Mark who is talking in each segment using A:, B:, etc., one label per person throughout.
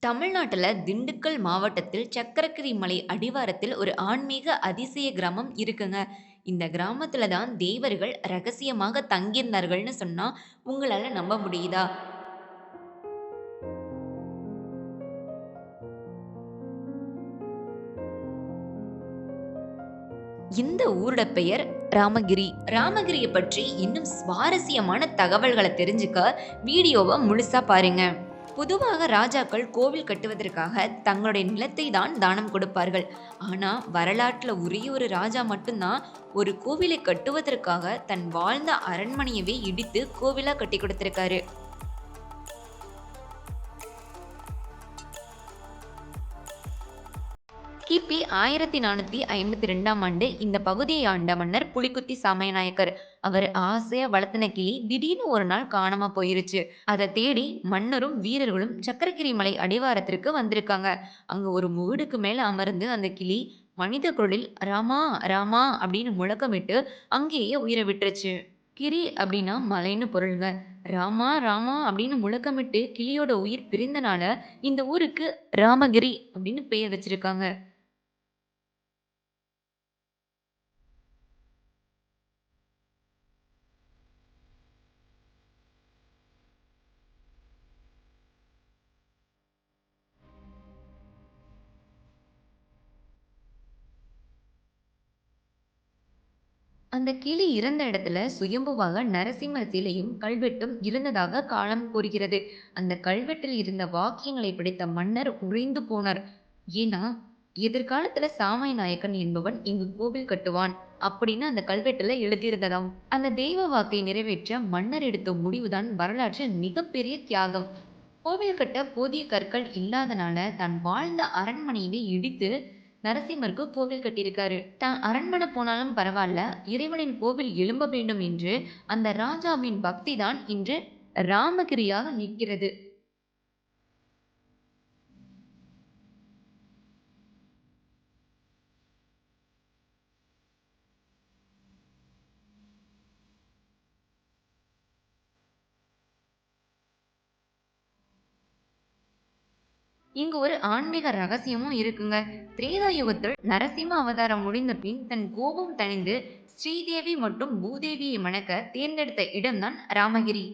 A: தமிழ்நாட்டுல திண்டுக்கல் மாவட்டத்தில் சக்கரகிரி மலை அடிவாரத்தில் ஒரு ஆன்மீக அதிசய கிராமம் இருக்குங்க. இந்த கிராமத்துல தான் தேவர்கள் ரகசியமாக தங்கியிருந்தார்கள்னு சொன்னா உங்களால நம்ப முடியுதா? இந்த ஊரோட பெயர் ராமகிரி. ராமகிரிய பற்றி இன்னும் சுவாரஸ்யமான தகவல்களை தெரிஞ்சுக்க வீடியோவை முழுசா பாருங்க. பொதுவாக ராஜாக்கள் கோவில் கட்டுவதற்காக தங்களுடைய நிலத்தை தான் தானம் கொடுப்பார்கள். ஆனா வரலாற்றுல ஒரே ஒரு ராஜா மட்டும்தான் ஒரு கோவிலை கட்டுவதற்காக தன் வாழ்ந்த அரண்மனையவே இடித்து கோவிலா கட்டி கொடுத்திருக்காரு. கிபி 1452ஆம் ஆண்டு இந்த பகுதியை ஆண்ட மன்னர் புலிக்குத்தி சாமயநாயக்கர். அவர் ஆசையா வளர்த்தின கிளி திடீர்னு ஒரு நாள் காணாம போயிருச்சு. அதை தேடி மன்னரும் வீரர்களும் சக்கரகிரி மலை அடிவாரத்திற்கு வந்திருக்காங்க. அங்க ஒரு முகடுக்கு மேல அமர்ந்து அந்த கிளி மனித குரலில் ராமா ராமா அப்படின்னு முழக்கமிட்டு அங்கேயே உயிரை விட்டுருச்சு. கிரி அப்படின்னா மலைன்னு பொருள்ங்க. ராமா ராமா அப்படின்னு முழக்கமிட்டு கிளியோட உயிர் பிரிந்தனால இந்த ஊருக்கு ராமகிரி அப்படின்னு பெயர் வச்சிருக்காங்க. அந்த கிளி இறந்த இடத்துல சுயம்புவாக நரசிம்மர் சிலையும் கல்வெட்டும் இருந்ததாக காலம் கூறுகிறது. அந்த கல்வெட்டில் இருந்த வாக்கியங்களை படித்த மன்னர் உறைந்து போனார். ஏன்னா எதிர்காலத்துல சாமை நாயக்கன் என்பவன் இங்கு கோவில் கட்டுவான் அப்படின்னு அந்த கல்வெட்டுல எழுதியிருந்ததாம். அந்த தெய்வ வாக்கை நிறைவேற்ற மன்னர் எடுத்த முடிவுதான் வரலாற்றில் மிகப்பெரிய தியாகம். கோவில் கட்ட போதிய கற்கள் இல்லாதனால தான் வாழ்ந்த அரண்மனையை இடித்து நரசிம்மருக்கு கோவில் கட்டியிருக்காரு. தான் அரண்மனை போனாலும் பரவாயில்ல, இறைவனின் கோவில் எழும்ப வேண்டும் என்று அந்த ராஜாவின் பக்தி தான் இன்று ராமகிரியாக நிற்கிறது. இங்கு ஒரு ஆன்மீக ரகசியமும் இருக்குங்க. திரேதா யுகத்தில் நரசிம்ம அவதாரம் முடிந்த பின் தன் கோபம் தணிந்து ஸ்ரீதேவி மற்றும் பூதேவியை மணக்க தேர்ந்தெடுத்த இடம்தான் ராமகிரி.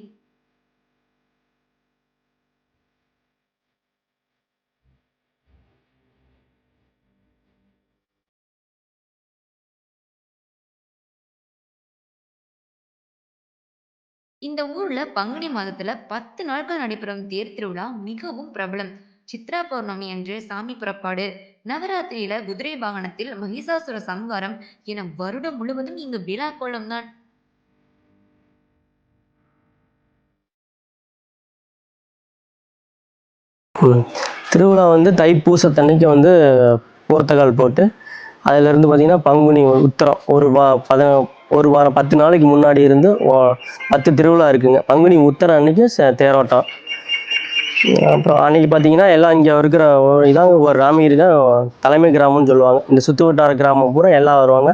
A: இந்த ஊர்ல பங்குனி மாதத்துல 10 நாட்கள் நடைபெறும் தேர் திருவிழா மிகவும் பிரபலம். சித்ரா பௌர்ணமி அன்று சாமி புறப்பாடு, நவராத்திரியில குதிரை வாகனத்தில் மகிஷாசுர சம்ஹாரம் என வருடம் முழுவதும் இங்கு விழா கோலம் தான்.
B: ம். திருவிழா வந்து தைப்பூசத்தன்னைக்கு வந்து போர்த்தகால் போட்டு அதிலிருந்து பார்த்தீங்கன்னா பங்குனி உத்திரம் ஒரு வாரம் 10 நாளைக்கு முன்னாடி இருந்து 10 திருவிழா இருக்குங்க. பங்குனி உத்திரம் அன்னைக்கு தேரோட்டம். அப்புறம் அன்னைக்கு பார்த்தீங்கன்னா எல்லாம் இங்கே இருக்கிற இதான் ஒரு ராமகிரி தான் தலைமை கிராமம்னு சொல்லுவாங்க. இந்த சுற்று வட்டார கிராமம் பூரா எல்லாம் வருவாங்க.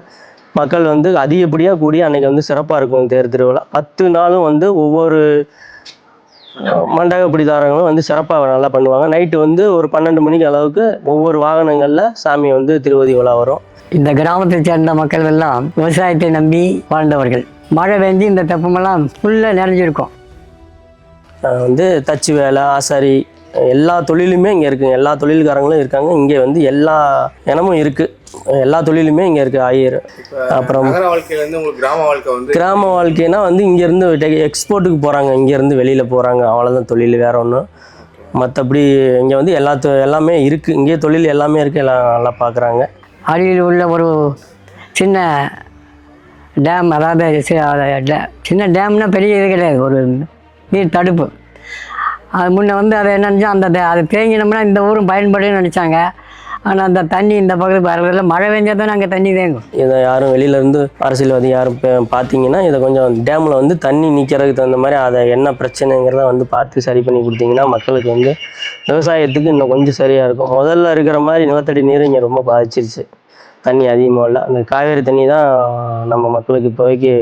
B: மக்கள் வந்து அதிகப்படியாக கூடி அன்னைக்கு வந்து சிறப்பாக இருக்கும் தேர் திருவிழா. 10 நாளும் வந்து ஒவ்வொரு மண்டக பிடிதாரங்களும் வந்து சிறப்பாக நல்லா பண்ணுவாங்க. நைட்டு வந்து ஒரு 12 மணிக்கு அளவுக்கு ஒவ்வொரு வாகனங்களில் சாமி வந்து திருவதி உலா வரும்.
C: இந்த கிராமத்தை சேர்ந்த மக்கள் எல்லாம் விவசாயத்தை நம்பி வாழ்ந்தவர்கள். மழை பெஞ்சு இந்த தெப்பமெல்லாம் ஃபுல்லாக நிறைஞ்சிருக்கும்.
B: வந்து தச்சு வேலை, ஆசாரி, எல்லா தொழிலுமே இங்கே இருக்குங்க. எல்லா தொழில்காரங்களும் இருக்காங்க. இங்கே வந்து எல்லா இனமும் இருக்குது. எல்லா தொழிலுமே இங்கே இருக்குது. ஆயிரம். அப்புறம் கிராம வாழ்க்கைனா வந்து இங்கேருந்து எக்ஸ்போர்ட்டுக்கு போகிறாங்க. இங்கேருந்து வெளியில் போகிறாங்க. அவ்வளோதான் தொழில், வேறு ஒன்றும். மற்றபடி இங்கே வந்து எல்லாமே இருக்குது. இங்கே தொழில் எல்லாமே இருக்குது. எல்லாம் நல்லா பார்க்குறாங்க.
C: அருகில் உள்ள ஒரு சின்ன டேம், அதாவது சின்ன டேம்னா பெரிய இது கிடையாது, ஒரு நீர் தடுப்பு. அது முன்னே வந்து அதை என்னென்னா அதை தேங்கினோம்னா இந்த ஊரும் பயன்படுன்னு நினச்சாங்க. ஆனால் அந்த தண்ணி இந்த பக்கத்துக்கு வரதில்ல. மழை பெஞ்சால் தான் அங்கே தண்ணி தேங்கும்.
B: இதை யாரும் வெளியிலேருந்து அரசியல்வாதி யாரும் பார்த்தீங்கன்னா இதை கொஞ்சம் டேமில் வந்து தண்ணி நிற்கிறதுக்கு தகுந்த மாதிரி அதை என்ன பிரச்சனைங்கிறத வந்து பார்த்து சரி பண்ணி கொடுத்தீங்கன்னா மக்களுக்கு வந்து விவசாயத்துக்கு இன்னும் கொஞ்சம் சரியாக இருக்கும். முதல்ல இருக்கிற மாதிரி நிலத்தடி நீர் இங்கே ரொம்ப பாதிச்சிருச்சு. தண்ணி அதிகமாக இல்லை. அந்த காவேரி தண்ணி தான் நம்ம மக்களுக்கு இப்போதைக்கு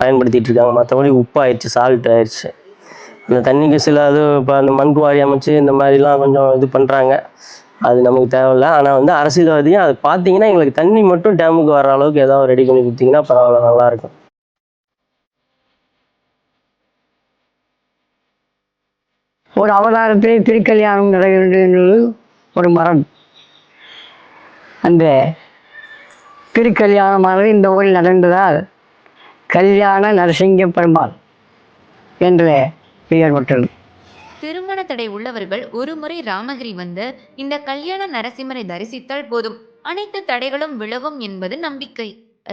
B: பயன்படுத்திகிட்டு இருக்காங்க. மற்றபடி உப்பாயிடுச்சு, சால்ட் ஆயிடுச்சு. அந்த தண்ணிக்கு சில இது இப்போ அந்த மண் குவாரி அமைச்சு இந்த மாதிரிலாம் கொஞ்சம் இது பண்ணுறாங்க. அது நமக்கு தேவையில்ல. ஆனால் வந்து அரசியல்வாதியும் அது பார்த்தீங்கன்னா எங்களுக்கு தண்ணி மட்டும் டேமுக்கு வர அளவுக்கு ஏதாவது ரெடி பண்ணி கொடுத்தீங்கன்னா பரவாயில்ல, நல்லாயிருக்கும்.
C: ஒரு அவதாரத்தில் திருக்கல்யாணம் நடக்கிறது ஒரு மரம். அந்த திருக்கல்யாணமானது இந்த ஊரில் நடந்ததால் கல்யாண நரசிங்க பெருமாள் என்று பெயர் பெற்றது.
A: திருமண தடை உள்ளவர்கள் ஒருமுறை ராமகிரி வந்து இந்த கல்யாண நரசிம்மரை தரிசித்தால் போதும், அனைத்து தடைகளும் விலகும் என்பது நம்பிக்கை.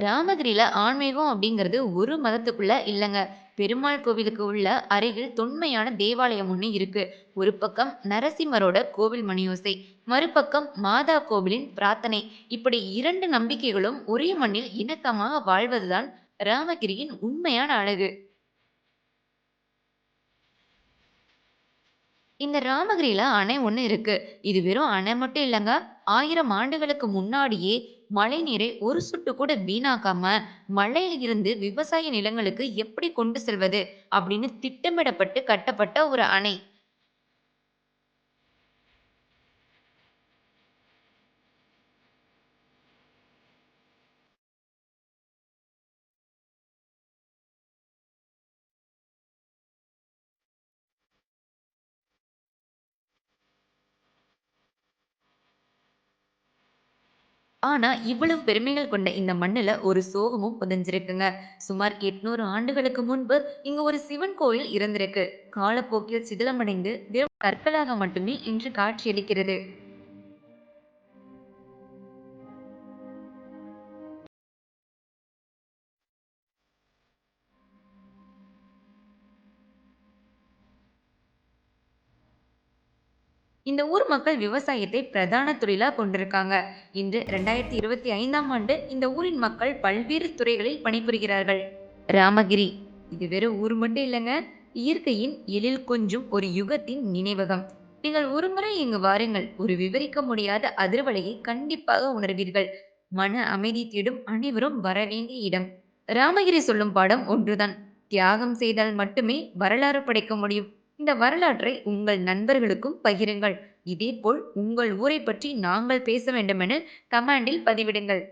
A: ராமகிரியில ஆன்மீகம் அப்படிங்கிறது ஒரு மதத்துக்குள்ள இல்லைங்க. பெருமாள் கோவிலுக்கு உள்ள அருகில் தொன்மையான தேவாலயம் ஒன்று இருக்கு. ஒரு பக்கம் நரசிம்மரோட கோவில் மணியோசை, மறுபக்கம் மாதா கோவிலின் பிரார்த்தனை. இப்படி இரண்டு நம்பிக்கைகளும் ஒரே மண்ணில் இணக்கமாக வாழ்வதுதான் ராமகிரியின் உண்மையான அழகு. இந்த ராமகிரியில அணை ஒண்ணு இருக்கு. இது வெறும் அணை மட்டும் இல்லங்க. 1000 ஆண்டுகளுக்கு முன்னாடியே மழை நீரை ஒரு சொட்டு கூட வீணாக்காம, மழையில இருந்து விவசாய நிலங்களுக்கு எப்படி கொண்டு செல்வது அப்படின்னு திட்டமிடப்பட்டு கட்டப்பட்ட ஒரு அணை. ஆனா, இவ்வளவு பெருமைகள் கொண்ட இந்த மண்ணுல ஒரு சோகமும் புதைஞ்சிருக்குங்க. சுமார் 800 ஆண்டுகளுக்கு முன்பு இங்க ஒரு சிவன் கோயில் இருந்திருக்கு. காலப்போக்கில் சிதிலமடைந்து வெறும் கற்களாக மட்டுமே இன்று காட்சியளிக்கிறது. இந்த ஊர் மக்கள் விவசாயத்தை பிரதான தொழிலா கொண்டிருக்காங்க. இன்று 2025ஆம் ஆண்டு இந்த ஊரின் மக்கள் பல்வேறு துறைகளில் பணிபுரிகிறார்கள். ராமகிரி இது வெறும் ஊர் மட்டும் இல்லைங்க. இயற்கையின் எழில் கொஞ்சும் ஒரு யுகத்தின் நினைவகம். நீங்கள் ஒருமுறை இங்கு வாருங்கள், ஒரு விவரிக்க முடியாத அதிர்வலையை கண்டிப்பாக உணர்வீர்கள். மன அமைதி தேடும் அனைவரும் வரவேண்டிய இடம். ராமகிரி சொல்லும் பாடம் ஒன்றுதான்: தியாகம் செய்தால் மட்டுமே வரலாறு படைக்க முடியும். இந்த வரலாற்றை உங்கள் நண்பர்களுக்கும் பகிருங்கள். இதேபோல் உங்கள் ஊரை பற்றி நாங்கள் பேச வேண்டுமென கமெண்டில் பதிவிடுங்கள்.